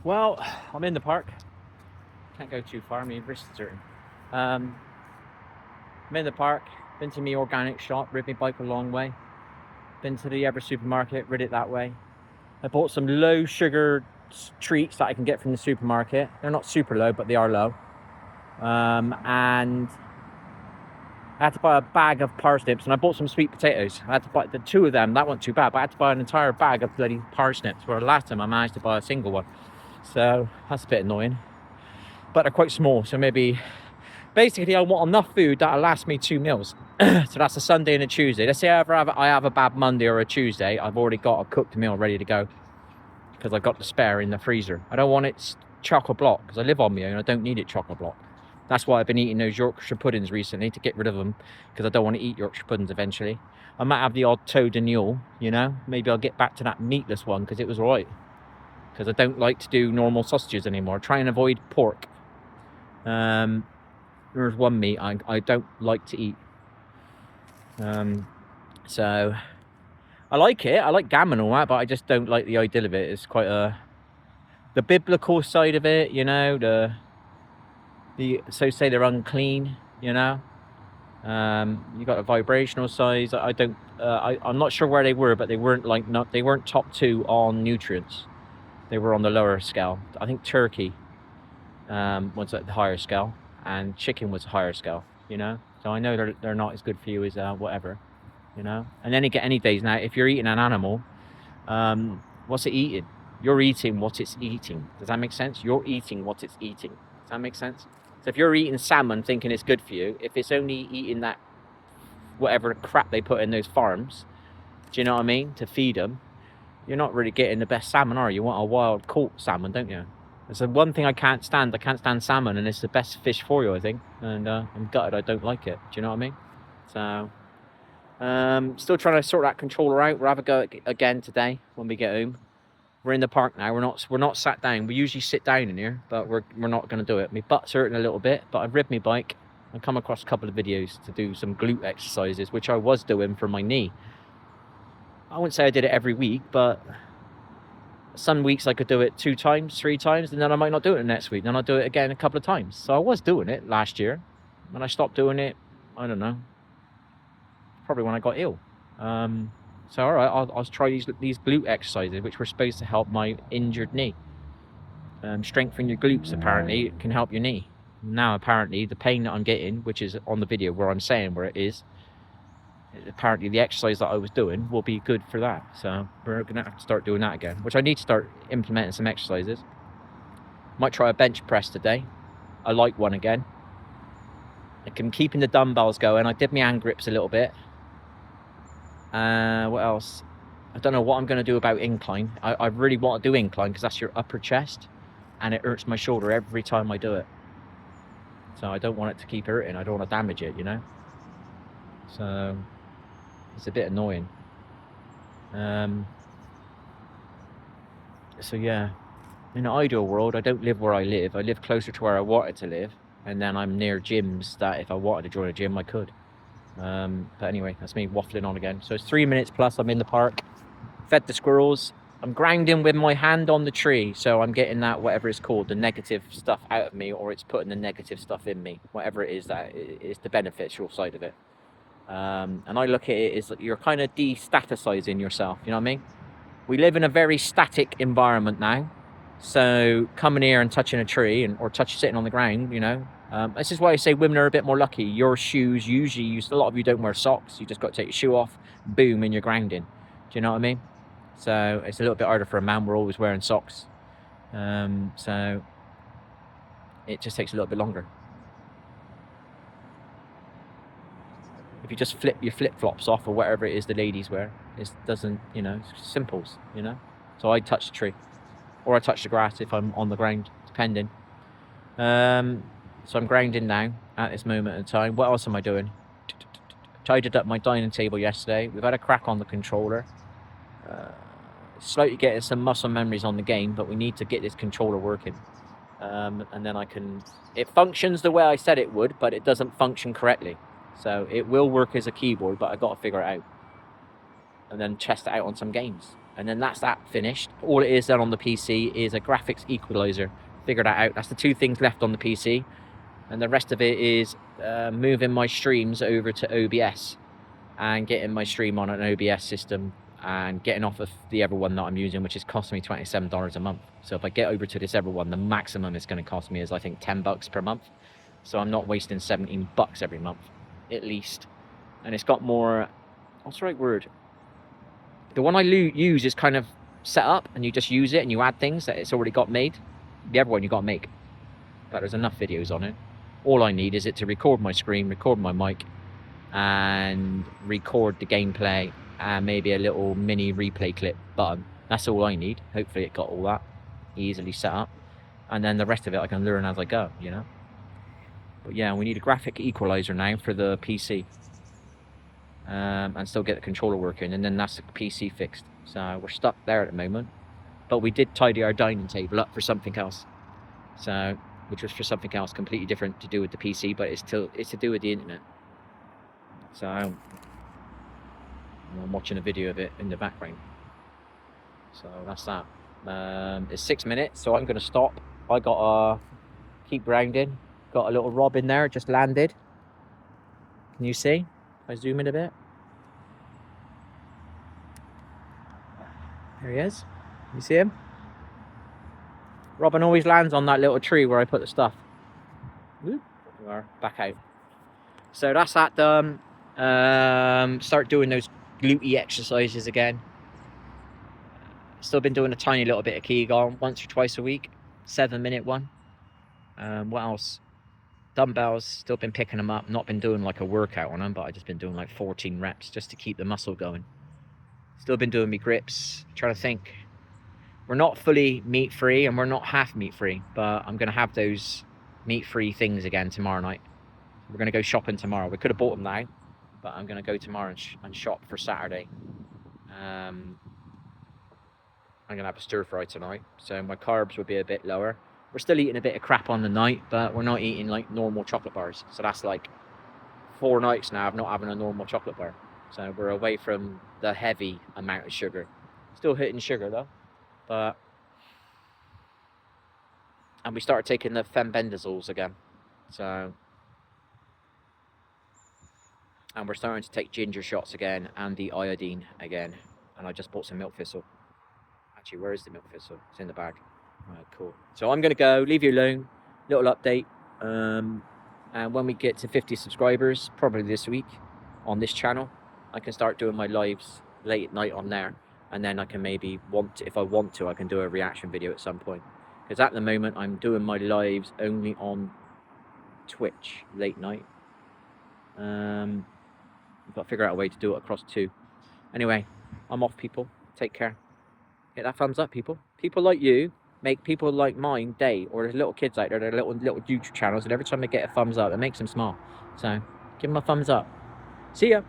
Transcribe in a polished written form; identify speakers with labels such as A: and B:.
A: Well, I'm in the park. Can't go too far. I mean, wrist is hurting. I'm in the park. Been to my organic shop. Rid my bike a long way. Been to the Ever supermarket. Rid it that way. I bought some low sugar treats that I can get from the supermarket. They're not super low, but they are low. And I had to buy a bag of parsnips, and I bought some sweet potatoes. I had to buy the two of them. That wasn't too bad, but I had to buy an entire bag of bloody parsnips. Where last time I managed to buy a single one. So that's a bit annoying. But they're quite small, so maybe basically I want enough food that'll last me 2 meals. So that's a Sunday and a Tuesday. Let's say I have a bad Monday or a Tuesday, I've already got a cooked meal ready to go because I've got the spare in the freezer. I don't want it chock-a-block because I live on my own. I don't need it chock-a-block. That's why I've been eating those Yorkshire puddings recently, to get rid of them, because I don't want to eat Yorkshire puddings eventually. I might have the odd toad and mule, you know. Maybe I'll get back to that meatless one because it was right. Because I don't like to do normal sausages anymore. Try and avoid pork. There's one meat I don't like to eat. So I like it. I like gammon and all that, but I just don't like the idea of it. It's quite the biblical side of it, you know. So say they're unclean, you know. You got a vibrational size. I'm not sure where they were, but they weren't top 2 on nutrients. They were on the lower scale. I think turkey was at the higher scale, and chicken was a higher scale, you know. So I know they're not as good for you as whatever, you know. And then you get any days now, if you're eating an animal, what's it eating? You're eating what it's eating. Does that make sense? You're eating what it's eating. Does that make sense? So if you're eating salmon thinking it's good for you, if it's only eating that whatever crap they put in those farms, do you know what I mean, to feed them, you're not really getting the best salmon, are you? You want a wild caught salmon, don't you? It's the one thing I can't stand. I can't stand salmon, and it's the best fish for you, I think. And I'm gutted I don't like it. Do you know what I mean? So, still trying to sort that controller out. We'll have a go again today when we get home. We're in the park now. We're not sat down. We usually sit down in here, but we're not going to do it. My butt's hurting a little bit, but I've rid my bike. I've come across a couple of videos to do some glute exercises, which I was doing for my knee. I wouldn't say I did it every week, but some weeks I could do it 2 times, 3 times, and then I might not do it the next week. Then I'll do it again a couple of times. So I was doing it last year. When I stopped doing it, I don't know, probably when I got ill. So all right, I'll try these glute exercises, which were supposed to help my injured knee. Strengthen your glutes, apparently it can help your knee. Now apparently the pain that I'm getting, which is on the video where I'm saying where it is, apparently the exercise that I was doing will be good for that. So we're gonna have to start doing that again, which I need to start implementing some exercises. Might try a bench press today. I like one again. I'm keeping the dumbbells going. I did my hand grips a little bit. What else? I don't know what I'm going to do about incline. I really want to do incline because that's your upper chest, and it hurts my shoulder every time I do it. So I don't want it to keep hurting. I don't want to damage it, you know. So it's a bit annoying. So yeah, in an ideal world, I don't live where I live. I live closer to where I wanted to live, and then I'm near gyms that if I wanted to join a gym, I could. But anyway, that's me waffling on again. So it's 3 minutes plus. I'm in the park, fed the squirrels. I'm grinding with my hand on the tree, so I'm getting that, whatever it's called, the negative stuff out of me, or it's putting the negative stuff in me, whatever it is, that is the beneficial side of it. And I look at it as you're kind of de-staticizing yourself, you know what I mean? We live in a very static environment now, so coming here and touching a tree or sitting on the ground, you know, this is why I say women are a bit more lucky. Your shoes, usually, a lot of you don't wear socks. You just got to take your shoe off, boom, and you're grounding. Do you know what I mean? So it's a little bit harder for a man. We're always wearing socks. So it just takes a little bit longer. If you just flip your flip-flops off or whatever it is the ladies wear, it doesn't, you know, it's simples, you know. So I touch the tree, or I touch the grass if I'm on the ground, depending. So I'm grounding now at this moment in time. What else am I doing? Tidied up my dining table yesterday. We've had a crack on the controller. Slightly getting some muscle memories on the game, but we need to get this controller working. And then it functions the way I said it would, but it doesn't function correctly. So it will work as a keyboard, but I got to figure it out. And then test it out on some games. And then that's that finished. All it is then on the PC is a graphics equalizer. Figure that out. That's the two things left on the PC. And the rest of it is moving my streams over to OBS and getting my stream on an OBS system and getting off of the other one that I'm using, which is costing me $27 a month. So if I get over to this other one, the maximum it's going to cost me is, I think, $10 per month. So I'm not wasting $17 every month, at least. And it's got more, what's the right word? The one I use is kind of set up, and you just use it and you add things that it's already got made. The other one you got to make. But there's enough videos on it. All I need is it to record my screen, record my mic, and record the gameplay, and maybe a little mini replay clip button. That's all I need. Hopefully it got all that easily set up, and then the rest of it I can learn as I go, you know. But yeah, we need a graphic equalizer now for the PC, and still get the controller working, and then that's the PC fixed. So we're stuck there at the moment, but we did tidy our dining table up for something else, so which was for something else completely different to do with the PC, but it's to do with the internet. So I'm watching a video of it in the background. So that's that. It's 6 minutes, so I'm going to stop. I got to keep rounding. Got a little robin there, just landed. Can you see? If I zoom in a bit. There he is. You see him? Robin always lands on that little tree where I put the stuff. Whoop, we are back out. So that's that done. Start doing those glute exercises again. Still been doing a tiny little bit of Kegel once or twice a week, 7-minute one. What else? Dumbbells, still been picking them up. Not been doing like a workout on them, but I've just been doing like 14 reps just to keep the muscle going. Still been doing me grips. Trying to think. We're not fully meat free and we're not half meat free, but I'm gonna have those meat free things again tomorrow night. We're gonna go shopping tomorrow. We could have bought them now, but I'm gonna go tomorrow and shop for Saturday. I'm gonna have a stir fry tonight, so my carbs will be a bit lower. We're still eating a bit of crap on the night, but we're not eating like normal chocolate bars. So that's like 4 nights now of not having a normal chocolate bar. So we're away from the heavy amount of sugar. Still hitting sugar though, but and we started taking the fembendazoles again. So. And we're starting to take ginger shots again and the iodine again. And I just bought some milk thistle. Actually, where is the milk thistle? It's in the bag. Alright, cool. So I'm going to go, leave you alone. Little update. And when we get to 50 subscribers, probably this week, on this channel, I can start doing my lives late at night on there. And then I can maybe, if I want to, I can do a reaction video at some point. Because at the moment, I'm doing my lives only on Twitch, late night. I've got to figure out a way to do it across 2. Anyway, I'm off, people. Take care. Hit that thumbs up, people. People like you make people like mine day. Or there's little kids out there, they're little YouTube channels, and every time they get a thumbs up, it makes them smile. So, give them a thumbs up. See ya.